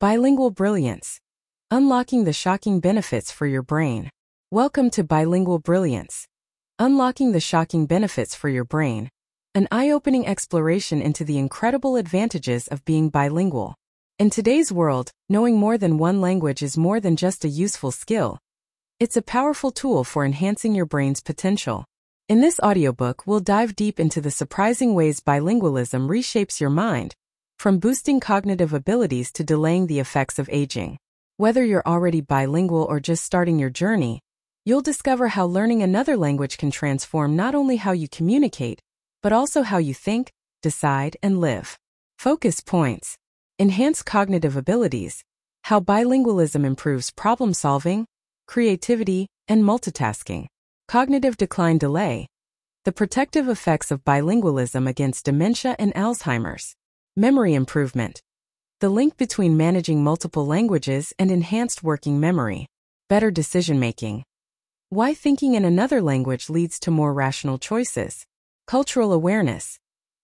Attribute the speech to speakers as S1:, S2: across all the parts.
S1: Bilingual Brilliance. Unlocking the shocking benefits for your brain. Welcome to Bilingual Brilliance. Unlocking the shocking benefits for your brain. An eye-opening exploration into the incredible advantages of being bilingual. In today's world, knowing more than one language is more than just a useful skill. It's a powerful tool for enhancing your brain's potential. In this audiobook, we'll dive deep into the surprising ways bilingualism reshapes your mind, from boosting cognitive abilities to delaying the effects of aging. Whether you're already bilingual or just starting your journey, you'll discover how learning another language can transform not only how you communicate, but also how you think, decide, and live. Focus points. Enhance cognitive abilities. How bilingualism improves problem-solving, creativity, and multitasking. Cognitive decline delay. The protective effects of bilingualism against dementia and Alzheimer's. Memory improvement. The link between managing multiple languages and enhanced working memory. Better decision-making. Why thinking in another language leads to more rational choices. Cultural awareness.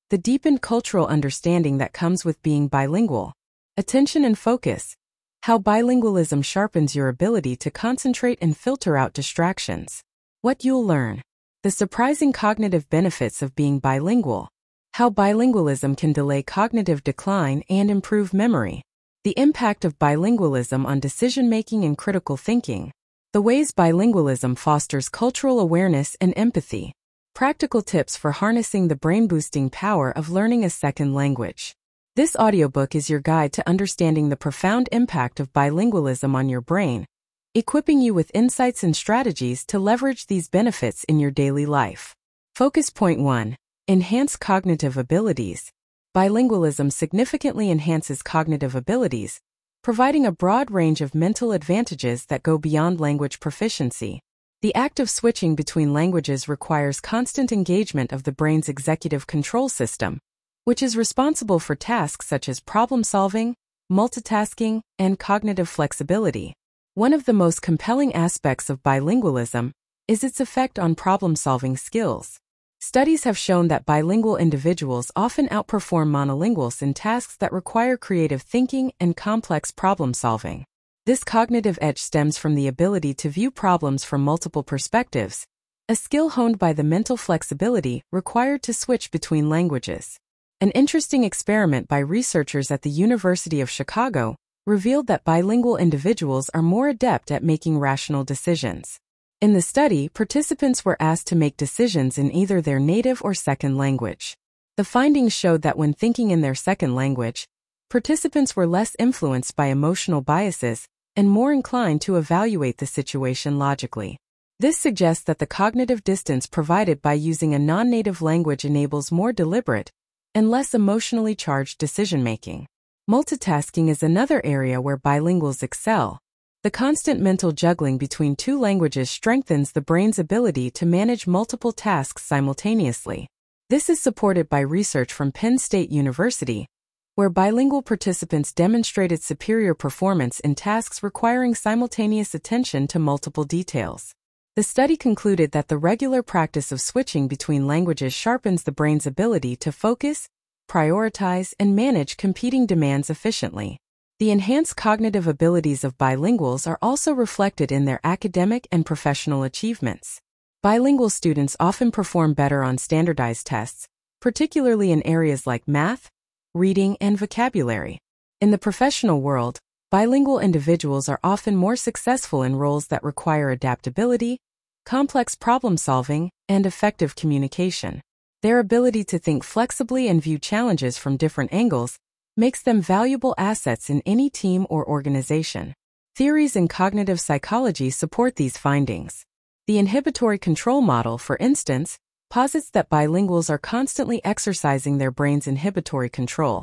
S1: The deepened cultural understanding that comes with being bilingual. Attention and focus. How bilingualism sharpens your ability to concentrate and filter out distractions. What you'll learn. The surprising cognitive benefits of being bilingual. How bilingualism can delay cognitive decline and improve memory. The impact of bilingualism on decision-making and critical thinking. The ways bilingualism fosters cultural awareness and empathy. Practical tips for harnessing the brain-boosting power of learning a second language. This audiobook is your guide to understanding the profound impact of bilingualism on your brain, equipping you with insights and strategies to leverage these benefits in your daily life. Focus point 1. Enhance cognitive abilities. Bilingualism significantly enhances cognitive abilities, providing a broad range of mental advantages that go beyond language proficiency. The act of switching between languages requires constant engagement of the brain's executive control system, which is responsible for tasks such as problem-solving, multitasking, and cognitive flexibility. One of the most compelling aspects of bilingualism is its effect on problem-solving skills. Studies have shown that bilingual individuals often outperform monolinguals in tasks that require creative thinking and complex problem-solving. This cognitive edge stems from the ability to view problems from multiple perspectives, a skill honed by the mental flexibility required to switch between languages. An interesting experiment by researchers at the University of Chicago revealed that bilingual individuals are more adept at making rational decisions. In the study, participants were asked to make decisions in either their native or second language. The findings showed that when thinking in their second language, participants were less influenced by emotional biases and more inclined to evaluate the situation logically. This suggests that the cognitive distance provided by using a non-native language enables more deliberate and less emotionally charged decision-making. Multitasking is another area where bilinguals excel. The constant mental juggling between two languages strengthens the brain's ability to manage multiple tasks simultaneously. This is supported by research from Penn State University, where bilingual participants demonstrated superior performance in tasks requiring simultaneous attention to multiple details. The study concluded that the regular practice of switching between languages sharpens the brain's ability to focus, prioritize, and manage competing demands efficiently. The enhanced cognitive abilities of bilinguals are also reflected in their academic and professional achievements. Bilingual students often perform better on standardized tests, particularly in areas like math, reading, and vocabulary. In the professional world, bilingual individuals are often more successful in roles that require adaptability, complex problem-solving, and effective communication. Their ability to think flexibly and view challenges from different angles makes them valuable assets in any team or organization. Theories in cognitive psychology support these findings. The inhibitory control model, for instance, posits that bilinguals are constantly exercising their brain's inhibitory control,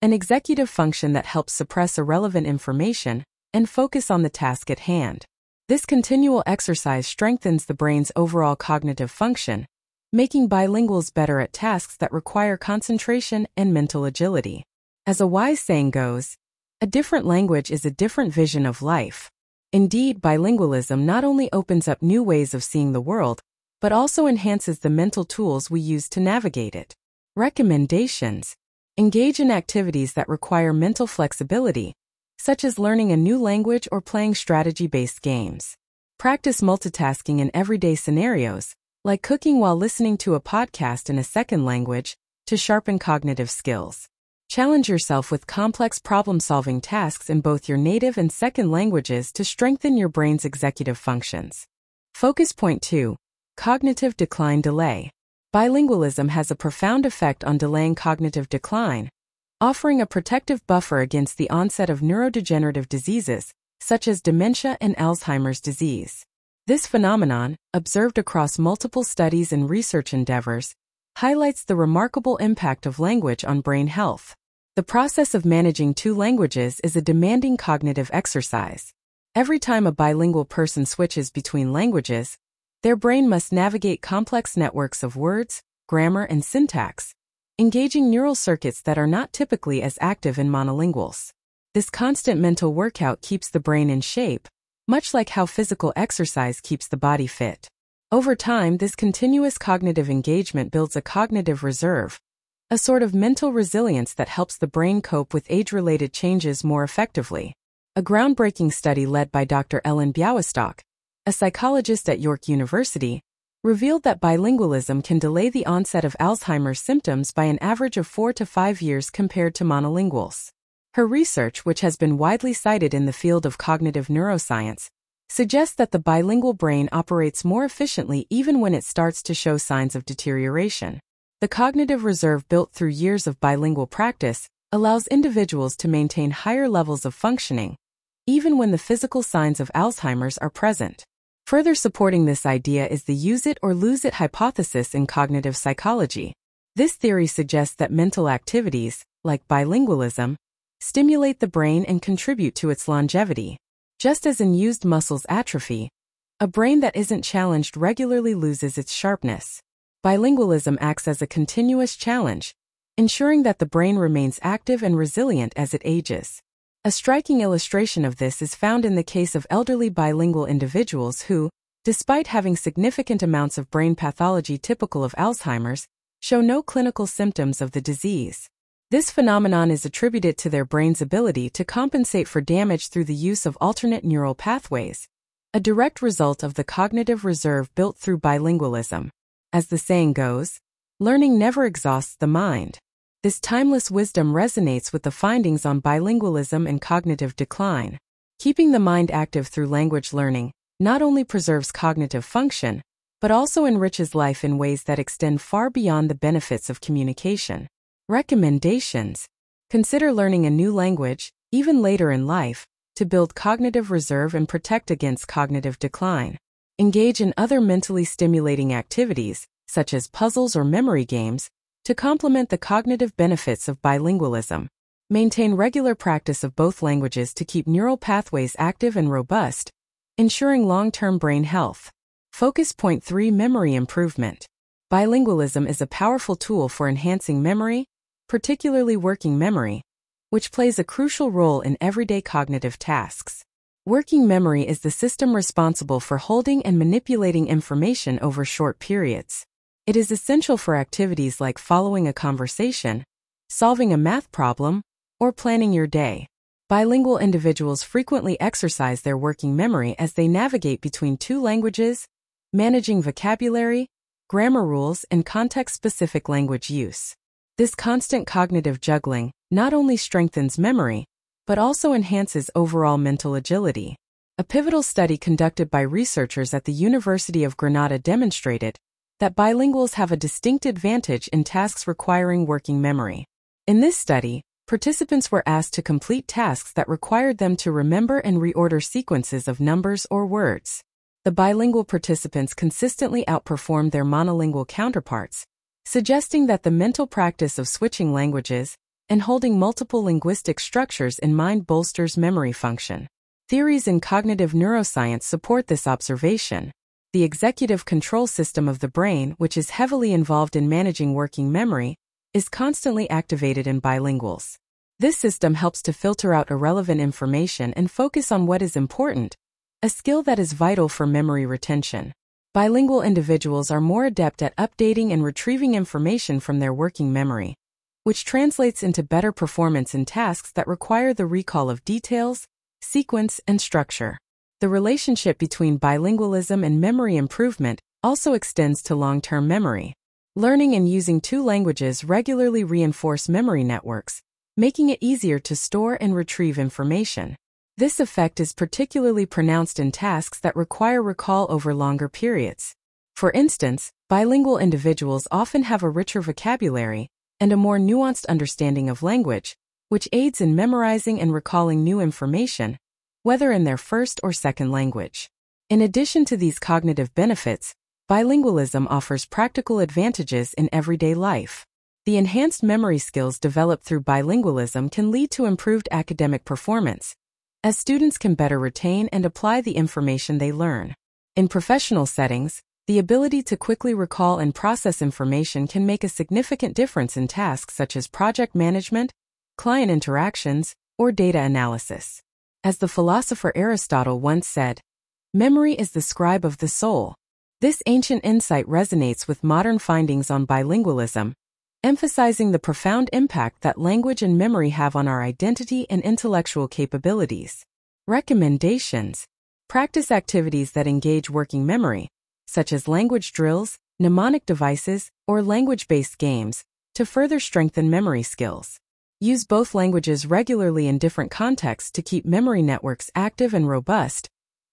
S1: an executive function that helps suppress irrelevant information and focus on the task at hand. This continual exercise strengthens the brain's overall cognitive function, making bilinguals better at tasks that require concentration and mental agility. As a wise saying goes, a different language is a different vision of life. Indeed, bilingualism not only opens up new ways of seeing the world, but also enhances the mental tools we use to navigate it. Recommendations. Engage in activities that require mental flexibility, such as learning a new language or playing strategy-based games. Practice multitasking in everyday scenarios, like cooking while listening to a podcast in a second language, to sharpen cognitive skills. Challenge yourself with complex problem-solving tasks in both your native and second languages to strengthen your brain's executive functions. Focus point 2. Cognitive decline delay. Bilingualism has a profound effect on delaying cognitive decline, offering a protective buffer against the onset of neurodegenerative diseases, such as dementia and Alzheimer's disease. This phenomenon, observed across multiple studies and research endeavors, highlights the remarkable impact of language on brain health. The process of managing two languages is a demanding cognitive exercise. Every time a bilingual person switches between languages, their brain must navigate complex networks of words, grammar, and syntax, engaging neural circuits that are not typically as active in monolinguals. This constant mental workout keeps the brain in shape, much like how physical exercise keeps the body fit. Over time, this continuous cognitive engagement builds a cognitive reserve, a sort of mental resilience that helps the brain cope with age-related changes more effectively. A groundbreaking study led by Dr. Ellen Białystok, a psychologist at York University, revealed that bilingualism can delay the onset of Alzheimer's symptoms by an average of 4 to 5 years compared to monolinguals. Her research, which has been widely cited in the field of cognitive neuroscience, suggests that the bilingual brain operates more efficiently even when it starts to show signs of deterioration. The cognitive reserve built through years of bilingual practice allows individuals to maintain higher levels of functioning, even when the physical signs of Alzheimer's are present. Further supporting this idea is the use it or lose it hypothesis in cognitive psychology. This theory suggests that mental activities, like bilingualism, stimulate the brain and contribute to its longevity. Just as unused muscles atrophy, a brain that isn't challenged regularly loses its sharpness. Bilingualism acts as a continuous challenge, ensuring that the brain remains active and resilient as it ages. A striking illustration of this is found in the case of elderly bilingual individuals who, despite having significant amounts of brain pathology typical of Alzheimer's, show no clinical symptoms of the disease. This phenomenon is attributed to their brain's ability to compensate for damage through the use of alternate neural pathways, a direct result of the cognitive reserve built through bilingualism. As the saying goes, learning never exhausts the mind. This timeless wisdom resonates with the findings on bilingualism and cognitive decline. Keeping the mind active through language learning not only preserves cognitive function, but also enriches life in ways that extend far beyond the benefits of communication. Recommendations: consider learning a new language, even later in life, to build cognitive reserve and protect against cognitive decline. Engage in other mentally stimulating activities, such as puzzles or memory games, to complement the cognitive benefits of bilingualism. Maintain regular practice of both languages to keep neural pathways active and robust, ensuring long-term brain health. Focus point 3: Memory improvement. Bilingualism is a powerful tool for enhancing memory, particularly working memory, which plays a crucial role in everyday cognitive tasks. Working memory is the system responsible for holding and manipulating information over short periods. It is essential for activities like following a conversation, solving a math problem, or planning your day. Bilingual individuals frequently exercise their working memory as they navigate between two languages, managing vocabulary, grammar rules, and context-specific language use. This constant cognitive juggling not only strengthens memory, but also enhances overall mental agility. A pivotal study conducted by researchers at the University of Granada demonstrated that bilinguals have a distinct advantage in tasks requiring working memory. In this study, participants were asked to complete tasks that required them to remember and reorder sequences of numbers or words. The bilingual participants consistently outperformed their monolingual counterparts, suggesting that the mental practice of switching languages and holding multiple linguistic structures in mind bolsters memory function. Theories in cognitive neuroscience support this observation. The executive control system of the brain, which is heavily involved in managing working memory, is constantly activated in bilinguals. This system helps to filter out irrelevant information and focus on what is important, a skill that is vital for memory retention. Bilingual individuals are more adept at updating and retrieving information from their working memory, which translates into better performance in tasks that require the recall of details, sequence, and structure. The relationship between bilingualism and memory improvement also extends to long-term memory. Learning and using two languages regularly reinforce memory networks, making it easier to store and retrieve information. This effect is particularly pronounced in tasks that require recall over longer periods. For instance, bilingual individuals often have a richer vocabulary and a more nuanced understanding of language, which aids in memorizing and recalling new information, whether in their first or second language. In addition to these cognitive benefits, bilingualism offers practical advantages in everyday life. The enhanced memory skills developed through bilingualism can lead to improved academic performance, as students can better retain and apply the information they learn. In professional settings, the ability to quickly recall and process information can make a significant difference in tasks such as project management, client interactions, or data analysis. As the philosopher Aristotle once said, "Memory is the scribe of the soul." This ancient insight resonates with modern findings on bilingualism, emphasizing the profound impact that language and memory have on our identity and intellectual capabilities. Recommendations: practice activities that engage working memory, such as language drills, mnemonic devices, or language-based games, to further strengthen memory skills. Use both languages regularly in different contexts to keep memory networks active and robust,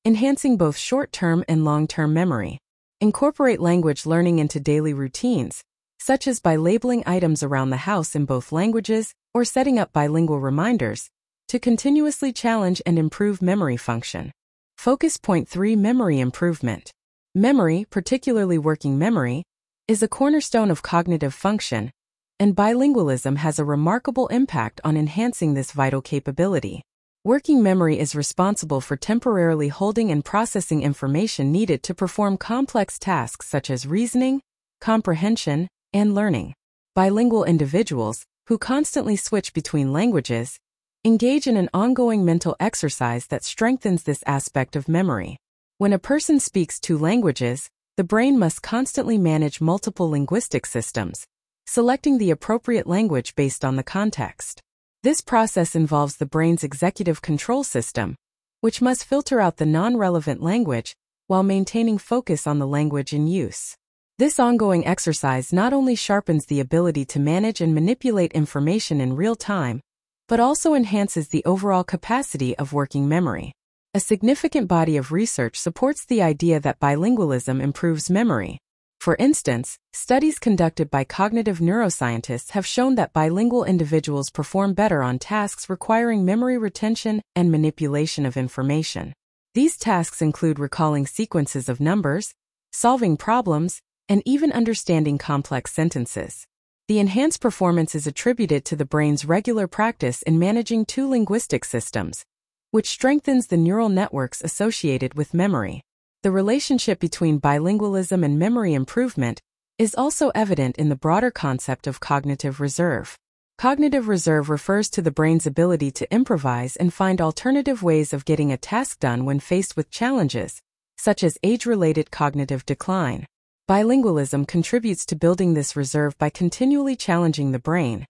S1: enhancing both short-term and long-term memory. Incorporate language learning into daily routines, such as by labeling items around the house in both languages or setting up bilingual reminders, to continuously challenge and improve memory function. Focus Point 3: Memory improvement. Memory, particularly working memory, is a cornerstone of cognitive function, and bilingualism has a remarkable impact on enhancing this vital capability. Working memory is responsible for temporarily holding and processing information needed to perform complex tasks such as reasoning, comprehension, and learning. Bilingual individuals, who constantly switch between languages, engage in an ongoing mental exercise that strengthens this aspect of memory. When a person speaks two languages, the brain must constantly manage multiple linguistic systems, selecting the appropriate language based on the context. This process involves the brain's executive control system, which must filter out the non-relevant language while maintaining focus on the language in use. This ongoing exercise not only sharpens the ability to manage and manipulate information in real time, but also enhances the overall capacity of working memory. A significant body of research supports the idea that bilingualism improves memory. For instance, studies conducted by cognitive neuroscientists have shown that bilingual individuals perform better on tasks requiring memory retention and manipulation of information. These tasks include recalling sequences of numbers, solving problems, and even understanding complex sentences. The enhanced performance is attributed to the brain's regular practice in managing two linguistic systems, which strengthens the neural networks associated with memory. The relationship between bilingualism and memory improvement is also evident in the broader concept of cognitive reserve. Cognitive reserve refers to the brain's ability to improvise and find alternative ways of getting a task done when faced with challenges, such as age-related cognitive decline. Bilingualism contributes to building this reserve by continually challenging the brain,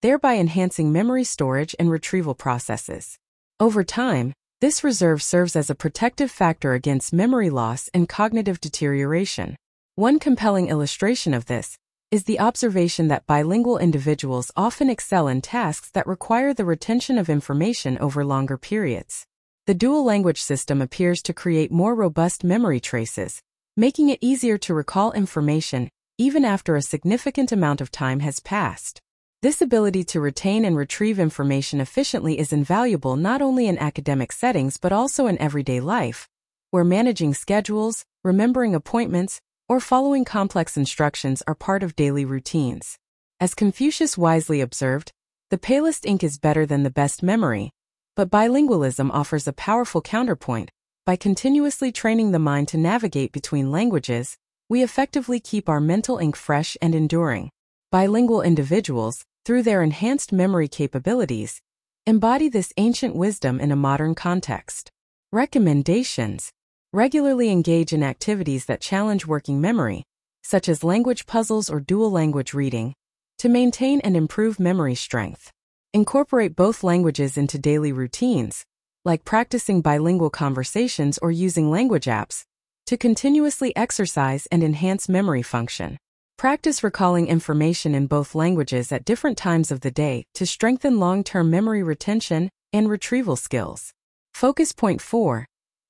S1: thereby enhancing memory storage and retrieval processes. Over time, this reserve serves as a protective factor against memory loss and cognitive deterioration. One compelling illustration of this is the observation that bilingual individuals often excel in tasks that require the retention of information over longer periods. The dual language system appears to create more robust memory traces, making it easier to recall information even after a significant amount of time has passed. This ability to retain and retrieve information efficiently is invaluable not only in academic settings but also in everyday life, where managing schedules, remembering appointments, or following complex instructions are part of daily routines. As Confucius wisely observed, the palest ink is better than the best memory, but bilingualism offers a powerful counterpoint. By continuously training the mind to navigate between languages, we effectively keep our mental ink fresh and enduring. Bilingual individuals, through their enhanced memory capabilities, embody this ancient wisdom in a modern context. Recommendations: regularly engage in activities that challenge working memory, such as language puzzles or dual language reading, To maintain and improve memory strength. Incorporate both languages into daily routines, like practicing bilingual conversations or using language apps, to continuously exercise and enhance memory function. Practice recalling information in both languages at different times of the day to strengthen long-term memory retention and retrieval skills. Focus point 4.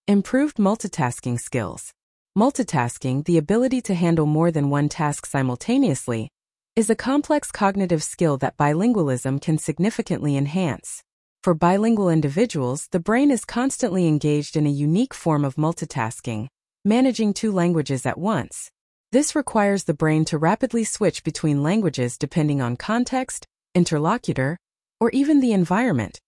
S1: Improved multitasking skills. Multitasking, the ability to handle more than one task simultaneously, is a complex cognitive skill that bilingualism can significantly enhance. For bilingual individuals, the brain is constantly engaged in a unique form of multitasking, managing two languages at once. This requires the brain to rapidly switch between languages depending on context, interlocutor, or even the environment,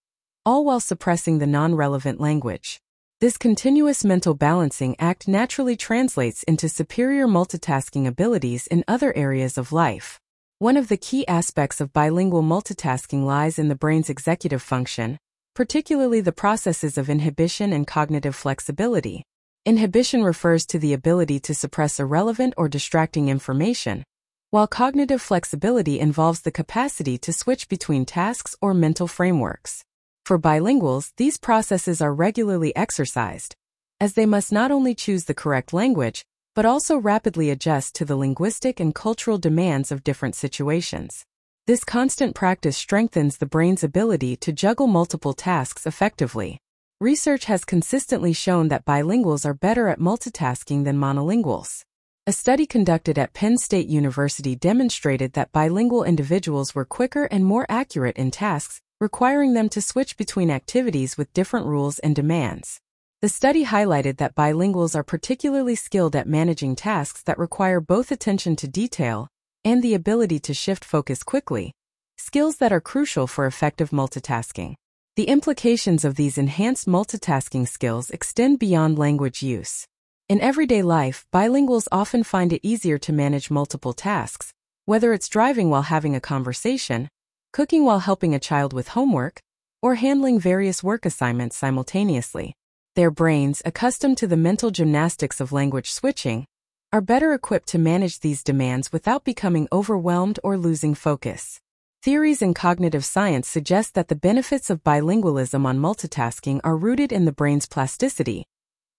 S1: all while suppressing the non-relevant language. This continuous mental balancing act naturally translates into superior multitasking abilities in other areas of life. One of the key aspects of bilingual multitasking lies in the brain's executive function, particularly the processes of inhibition and cognitive flexibility. Inhibition refers to the ability to suppress irrelevant or distracting information, while cognitive flexibility involves the capacity to switch between tasks or mental frameworks. For bilinguals, these processes are regularly exercised, as they must not only choose the correct language, but also rapidly adjust to the linguistic and cultural demands of different situations. This constant practice strengthens the brain's ability to juggle multiple tasks effectively. Research has consistently shown that bilinguals are better at multitasking than monolinguals. A study conducted at Penn State University demonstrated that bilingual individuals were quicker and more accurate in tasks, requiring them to switch between activities with different rules and demands. The study highlighted that bilinguals are particularly skilled at managing tasks that require both attention to detail and the ability to shift focus quickly, skills that are crucial for effective multitasking. The implications of these enhanced multitasking skills extend beyond language use. In everyday life, bilinguals often find it easier to manage multiple tasks, whether it's driving while having a conversation, cooking while helping a child with homework, or handling various work assignments simultaneously. Their brains, accustomed to the mental gymnastics of language switching, are better equipped to manage these demands without becoming overwhelmed or losing focus. Theories in cognitive science suggest that the benefits of bilingualism on multitasking are rooted in the brain's plasticity,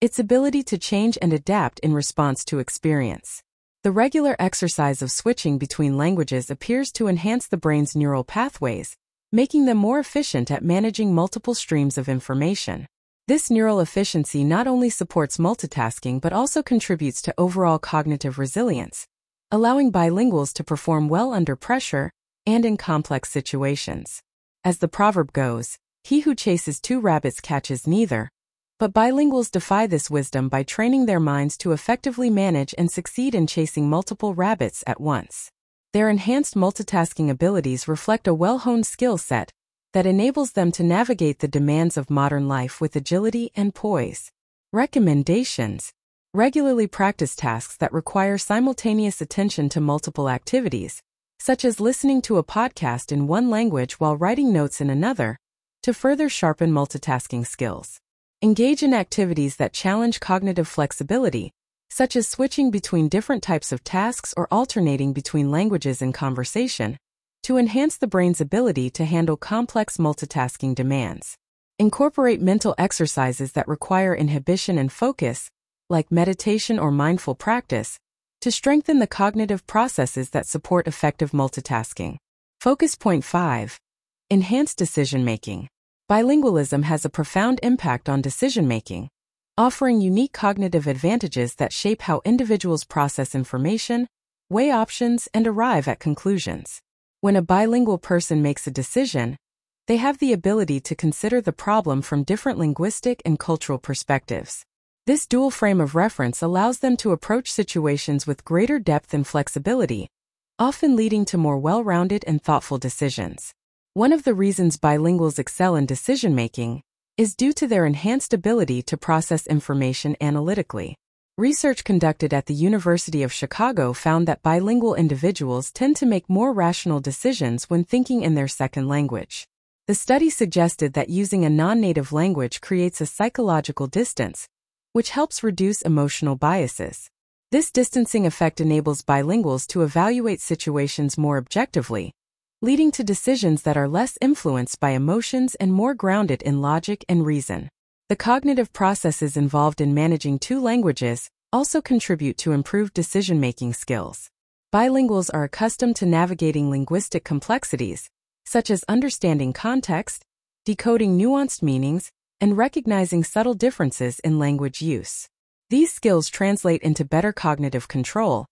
S1: its ability to change and adapt in response to experience. The regular exercise of switching between languages appears to enhance the brain's neural pathways, making them more efficient at managing multiple streams of information. This neural efficiency not only supports multitasking but also contributes to overall cognitive resilience, allowing bilinguals to perform well under pressure and in complex situations. As the proverb goes, "He who chases two rabbits catches neither," but bilinguals defy this wisdom by training their minds to effectively manage and succeed in chasing multiple rabbits at once. Their enhanced multitasking abilities reflect a well-honed skill set that enables them to navigate the demands of modern life with agility and poise. Recommendations: regularly practice tasks that require simultaneous attention to multiple activities, such as listening to a podcast in one language while writing notes in another, to further sharpen multitasking skills. Engage in activities that challenge cognitive flexibility, such as switching between different types of tasks or alternating between languages in conversation, to enhance the brain's ability to handle complex multitasking demands. Incorporate mental exercises that require inhibition and focus, like meditation or mindful practice, to strengthen the cognitive processes that support effective multitasking. Focus point 5. Enhanced decision-making. Bilingualism has a profound impact on decision-making, offering unique cognitive advantages that shape how individuals process information, weigh options, and arrive at conclusions. When a bilingual person makes a decision, they have the ability to consider the problem from different linguistic and cultural perspectives. This dual frame of reference allows them to approach situations with greater depth and flexibility, often leading to more well-rounded and thoughtful decisions. One of the reasons bilinguals excel in decision-making is due to their enhanced ability to process information analytically. Research conducted at the University of Chicago found that bilingual individuals tend to make more rational decisions when thinking in their second language. The study suggested that using a non-native language creates a psychological distance, which helps reduce emotional biases. This distancing effect enables bilinguals to evaluate situations more objectively, leading to decisions that are less influenced by emotions and more grounded in logic and reason. The cognitive processes involved in managing two languages also contribute to improved decision-making skills. Bilinguals are accustomed to navigating linguistic complexities, such as understanding context, decoding nuanced meanings, and recognizing subtle differences in language use. These skills translate into better cognitive control,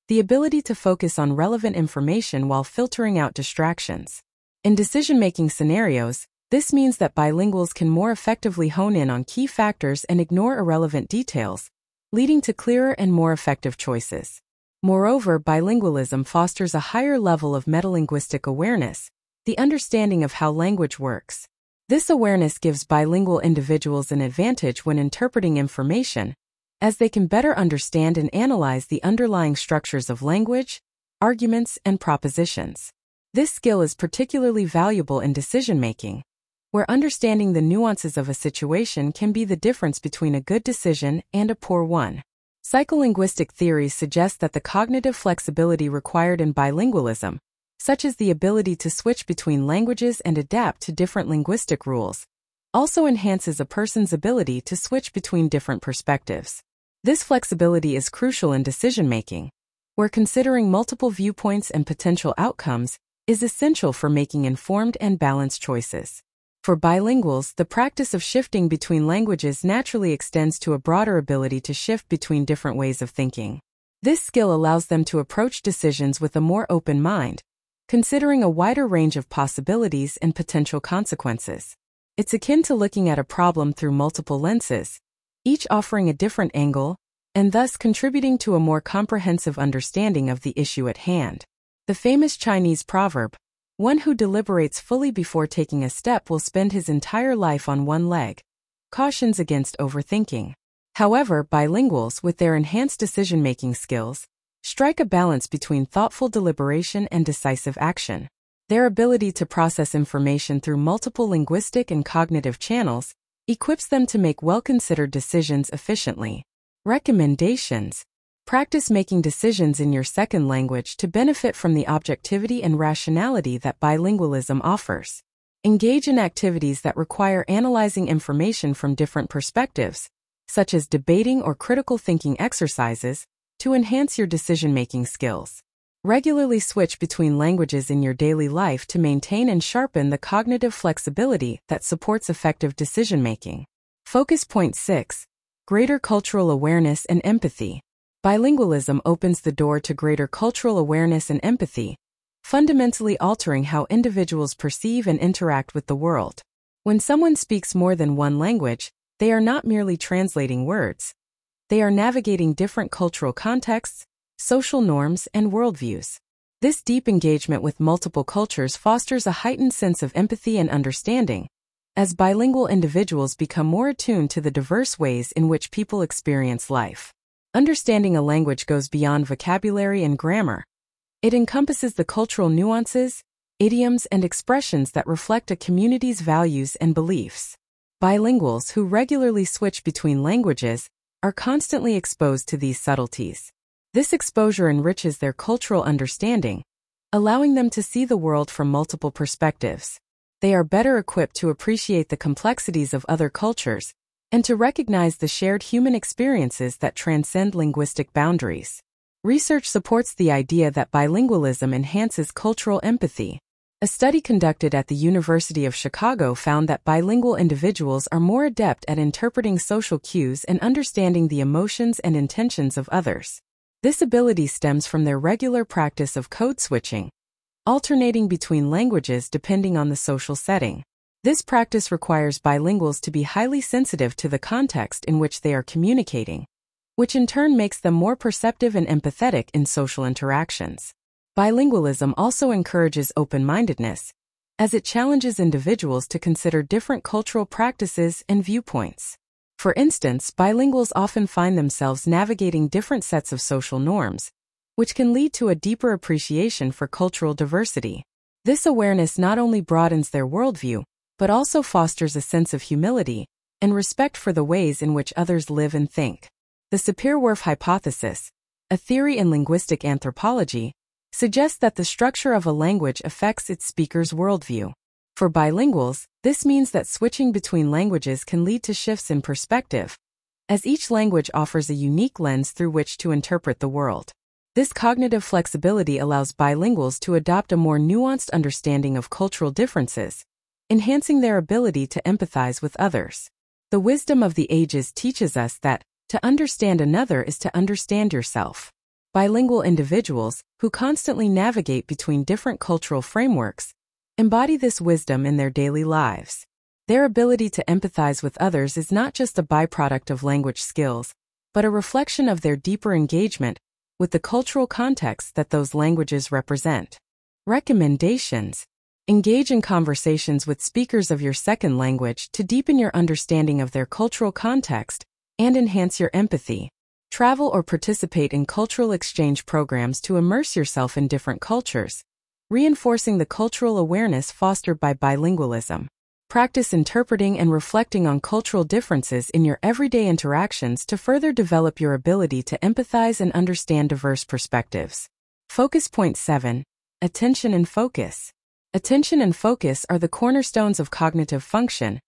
S1: the ability to focus on relevant information while filtering out distractions. In decision-making scenarios, this means that bilinguals can more effectively hone in on key factors and ignore irrelevant details, leading to clearer and more effective choices. Moreover, bilingualism fosters a higher level of metalinguistic awareness, the understanding of how language works. This awareness gives bilingual individuals an advantage when interpreting information, as they can better understand and analyze the underlying structures of language, arguments, and propositions. This skill is particularly valuable in decision-making, where understanding the nuances of a situation can be the difference between a good decision and a poor one. Psycholinguistic theories suggest that the cognitive flexibility required in bilingualism, such as the ability to switch between languages and adapt to different linguistic rules, also enhances a person's ability to switch between different perspectives. This flexibility is crucial in decision-making, where considering multiple viewpoints and potential outcomes is essential for making informed and balanced choices. For bilinguals, the practice of shifting between languages naturally extends to a broader ability to shift between different ways of thinking. This skill allows them to approach decisions with a more open mind, considering a wider range of possibilities and potential consequences. It's akin to looking at a problem through multiple lenses, each offering a different angle, and thus contributing to a more comprehensive understanding of the issue at hand. The famous Chinese proverb, "One who deliberates fully before taking a step will spend his entire life on one leg," cautions against overthinking. However, bilinguals, with their enhanced decision-making skills, strike a balance between thoughtful deliberation and decisive action. Their ability to process information through multiple linguistic and cognitive channels equips them to make well-considered decisions efficiently. Recommendations: practice making decisions in your second language to benefit from the objectivity and rationality that bilingualism offers. Engage in activities that require analyzing information from different perspectives, such as debating or critical thinking exercises, to enhance your decision-making skills. Regularly switch between languages in your daily life to maintain and sharpen the cognitive flexibility that supports effective decision-making. Focus point 6. Greater cultural awareness and empathy. Bilingualism opens the door to greater cultural awareness and empathy, fundamentally altering how individuals perceive and interact with the world. When someone speaks more than one language, they are not merely translating words. They are navigating different cultural contexts, social norms, and worldviews. This deep engagement with multiple cultures fosters a heightened sense of empathy and understanding, as bilingual individuals become more attuned to the diverse ways in which people experience life. Understanding a language goes beyond vocabulary and grammar. It encompasses the cultural nuances, idioms, and expressions that reflect a community's values and beliefs. Bilinguals who regularly switch between languages are constantly exposed to these subtleties. This exposure enriches their cultural understanding, allowing them to see the world from multiple perspectives. They are better equipped to appreciate the complexities of other cultures and to recognize the shared human experiences that transcend linguistic boundaries. Research supports the idea that bilingualism enhances cultural empathy. A study conducted at the University of Chicago found that bilingual individuals are more adept at interpreting social cues and understanding the emotions and intentions of others. This ability stems from their regular practice of code switching, alternating between languages depending on the social setting. This practice requires bilinguals to be highly sensitive to the context in which they are communicating, which in turn makes them more perceptive and empathetic in social interactions. Bilingualism also encourages open-mindedness, as it challenges individuals to consider different cultural practices and viewpoints. For instance, bilinguals often find themselves navigating different sets of social norms, which can lead to a deeper appreciation for cultural diversity. This awareness not only broadens their worldview, but also fosters a sense of humility and respect for the ways in which others live and think. The Sapir-Whorf hypothesis, a theory in linguistic anthropology, suggests that the structure of a language affects its speaker's worldview. For bilinguals, this means that switching between languages can lead to shifts in perspective, as each language offers a unique lens through which to interpret the world. This cognitive flexibility allows bilinguals to adopt a more nuanced understanding of cultural differences, enhancing their ability to empathize with others. The wisdom of the ages teaches us that to understand another is to understand yourself. Bilingual individuals, who constantly navigate between different cultural frameworks, embody this wisdom in their daily lives. Their ability to empathize with others is not just a byproduct of language skills, but a reflection of their deeper engagement with the cultural context that those languages represent. Recommendations: engage in conversations with speakers of your second language to deepen your understanding of their cultural context and enhance your empathy. Travel or participate in cultural exchange programs to immerse yourself in different cultures, reinforcing the cultural awareness fostered by bilingualism. Practice interpreting and reflecting on cultural differences in your everyday interactions to further develop your ability to empathize and understand diverse perspectives. Focus point 7. Attention and focus. Attention and focus are the cornerstones of cognitive function,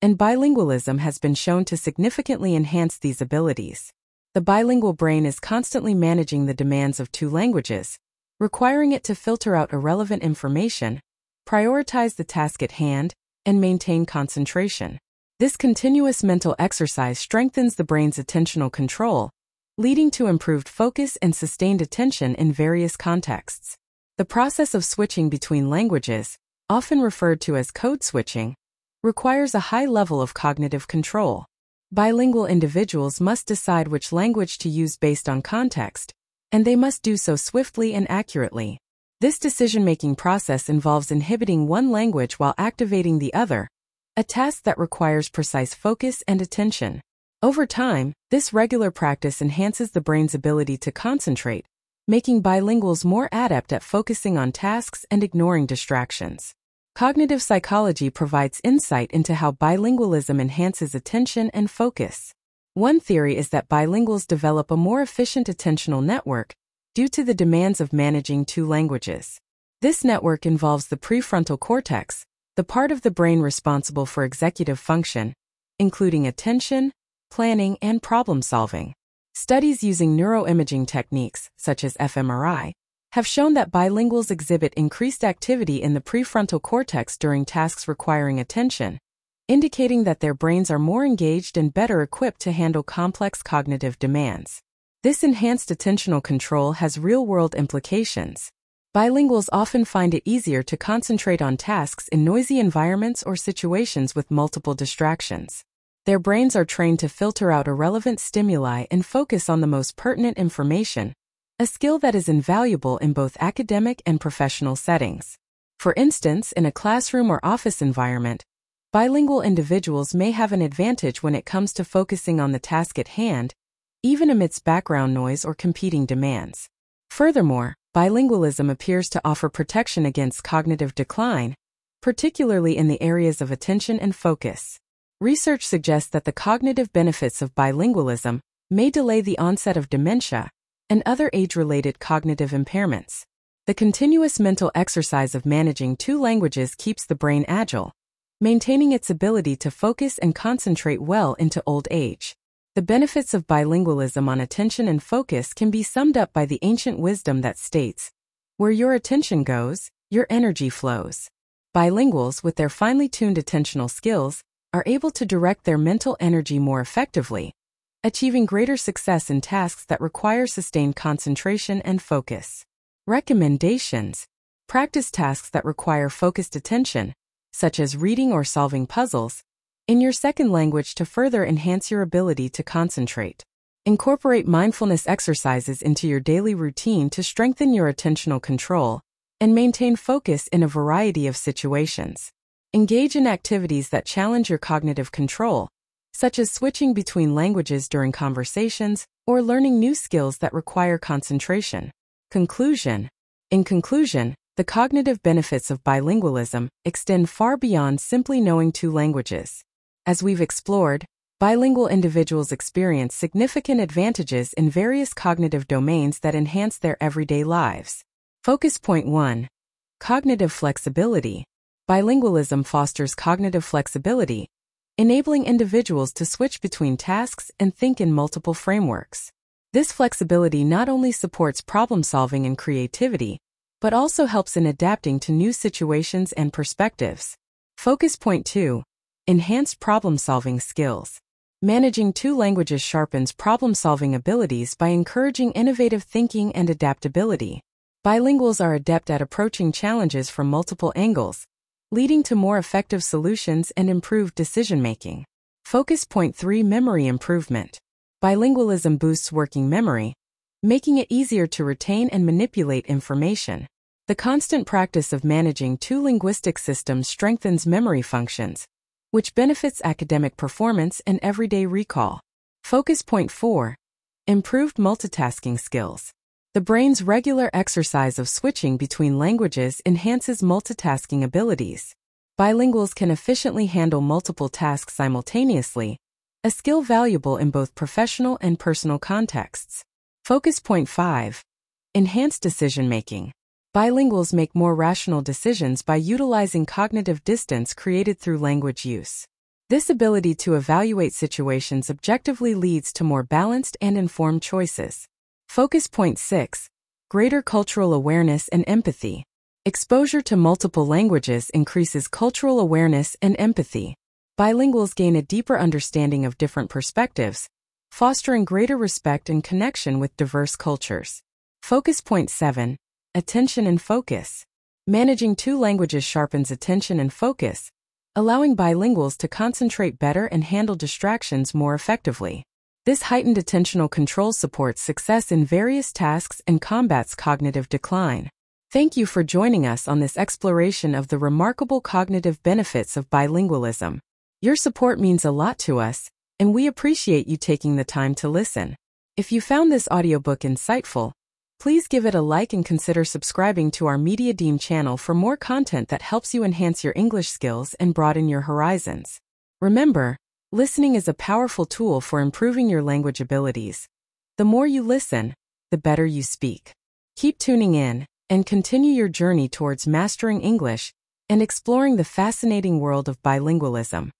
S1: and bilingualism has been shown to significantly enhance these abilities. The bilingual brain is constantly managing the demands of two languages, requiring it to filter out irrelevant information, prioritize the task at hand, and maintain concentration. This continuous mental exercise strengthens the brain's attentional control, leading to improved focus and sustained attention in various contexts. The process of switching between languages, often referred to as code switching, requires a high level of cognitive control. Bilingual individuals must decide which language to use based on context, and they must do so swiftly and accurately. This decision-making process involves inhibiting one language while activating the other, a task that requires precise focus and attention. Over time, this regular practice enhances the brain's ability to concentrate, making bilinguals more adept at focusing on tasks and ignoring distractions. Cognitive psychology provides insight into how bilingualism enhances attention and focus. One theory is that bilinguals develop a more efficient attentional network due to the demands of managing two languages. This network involves the prefrontal cortex, the part of the brain responsible for executive function, including attention, planning, and problem-solving. Studies using neuroimaging techniques, such as fMRI, have shown that bilinguals exhibit increased activity in the prefrontal cortex during tasks requiring attention, indicating that their brains are more engaged and better equipped to handle complex cognitive demands. This enhanced attentional control has real-world implications. Bilinguals often find it easier to concentrate on tasks in noisy environments or situations with multiple distractions. Their brains are trained to filter out irrelevant stimuli and focus on the most pertinent information, a skill that is invaluable in both academic and professional settings. For instance, in a classroom or office environment, bilingual individuals may have an advantage when it comes to focusing on the task at hand, even amidst background noise or competing demands. Furthermore, bilingualism appears to offer protection against cognitive decline, particularly in the areas of attention and focus. Research suggests that the cognitive benefits of bilingualism may delay the onset of dementia and other age-related cognitive impairments. The continuous mental exercise of managing two languages keeps the brain agile, maintaining its ability to focus and concentrate well into old age. The benefits of bilingualism on attention and focus can be summed up by the ancient wisdom that states, "Where your attention goes, your energy flows." Bilinguals, with their finely tuned attentional skills, are able to direct their mental energy more effectively, achieving greater success in tasks that require sustained concentration and focus. Recommendations: practice tasks that require focused attention, such as reading or solving puzzles, in your second language to further enhance your ability to concentrate. Incorporate mindfulness exercises into your daily routine to strengthen your attentional control and maintain focus in a variety of situations. Engage in activities that challenge your cognitive control, such as switching between languages during conversations or learning new skills that require concentration. Conclusion: in conclusion, the cognitive benefits of bilingualism extend far beyond simply knowing two languages. As we've explored, Bilingual individuals experience significant advantages in various cognitive domains that enhance their everyday lives. Focus point 1. Cognitive flexibility. Bilingualism fosters cognitive flexibility, enabling individuals to switch between tasks and think in multiple frameworks. This flexibility not only supports problem-solving and creativity, but also helps in adapting to new situations and perspectives. Focus point 2. Enhanced problem-solving skills. Managing two languages sharpens problem-solving abilities by encouraging innovative thinking and adaptability. Bilinguals are adept at approaching challenges from multiple angles, leading to more effective solutions and improved decision-making. Focus point 3. Memory improvement. Bilingualism boosts working memory, making it easier to retain and manipulate information. The constant practice of managing two linguistic systems strengthens memory functions, which benefits academic performance and everyday recall. Focus point 4. Improved multitasking skills. The brain's regular exercise of switching between languages enhances multitasking abilities. Bilinguals can efficiently handle multiple tasks simultaneously, a skill valuable in both professional and personal contexts. Focus point 5. Enhanced decision-making. Bilinguals make more rational decisions by utilizing cognitive distance created through language use. This ability to evaluate situations objectively leads to more balanced and informed choices. Focus point 6. Greater cultural awareness and empathy. Exposure to multiple languages increases cultural awareness and empathy. Bilinguals gain a deeper understanding of different perspectives, fostering greater respect and connection with diverse cultures. Focus point 7. Attention and focus. Managing two languages sharpens attention and focus, allowing bilinguals to concentrate better and handle distractions more effectively. This heightened attentional control supports success in various tasks and combats cognitive decline. Thank you for joining us on this exploration of the remarkable cognitive benefits of bilingualism. Your support means a lot to us, and we appreciate you taking the time to listen. If you found this audiobook insightful, please give it a like and consider subscribing to our Deem channel for more content that helps you enhance your English skills and broaden your horizons. Remember, listening is a powerful tool for improving your language abilities. The more you listen, the better you speak. Keep tuning in, and continue your journey towards mastering English and exploring the fascinating world of bilingualism.